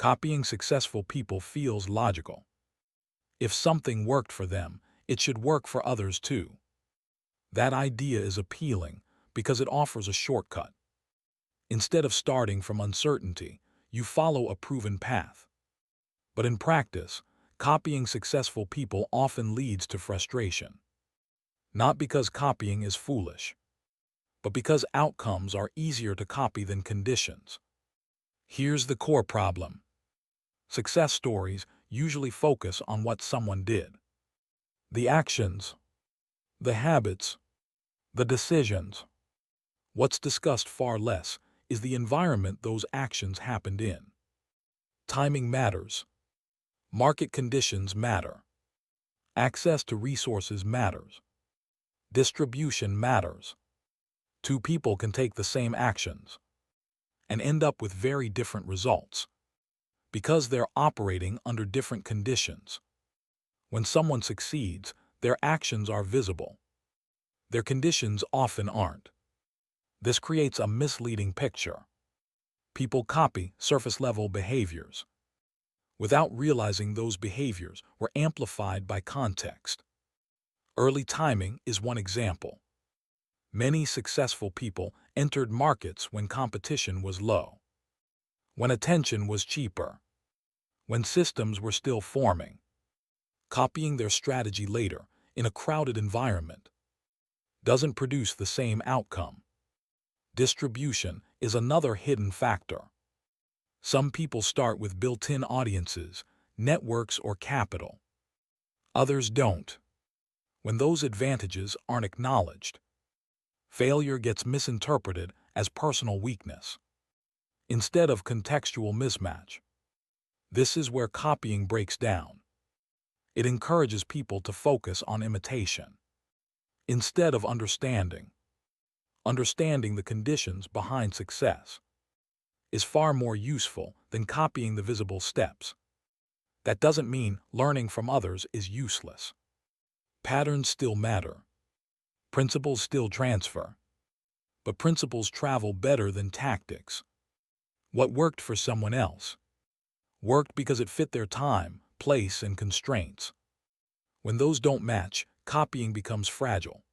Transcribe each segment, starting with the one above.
Copying successful people feels logical. If something worked for them, it should work for others too. That idea is appealing because it offers a shortcut. Instead of starting from uncertainty, you follow a proven path. But in practice, copying successful people often leads to frustration. Not because copying is foolish, but because outcomes are easier to copy than conditions. Here's the core problem. Success stories usually focus on what someone did. The actions, the habits, the decisions. What's discussed far less is the environment those actions happened in. Timing matters. Market conditions matter. Access to resources matters. Distribution matters. Two people can take the same actions and end up with very different results because they're operating under different conditions. When someone succeeds, their actions are visible. Their conditions often aren't. This creates a misleading picture. People copy surface-level behaviors without realizing those behaviors were amplified by context. Early timing is one example. Many successful people entered markets when competition was low, when attention was cheaper, when systems were still forming. Copying their strategy later, in a crowded environment, doesn't produce the same outcome. Distribution is another hidden factor. Some people start with built-in audiences, networks, or capital. Others don't. When those advantages aren't acknowledged, failure gets misinterpreted as personal weakness instead of contextual mismatch. This is where copying breaks down. It encourages people to focus on imitation instead of understanding. Understanding the conditions behind success is far more useful than copying the visible steps. That doesn't mean learning from others is useless. Patterns still matter. Principles still transfer. But principles travel better than tactics. What worked for someone else worked because it fit their time, place, and constraints. When those don't match, copying becomes fragile.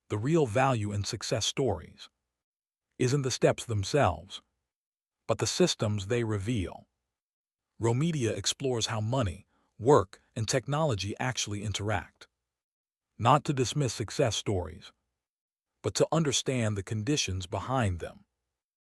The real value in success stories isn't the steps themselves, but the systems they reveal. Romedia explores how money, work, and technology actually interact. Not to dismiss success stories, but to understand the conditions behind them.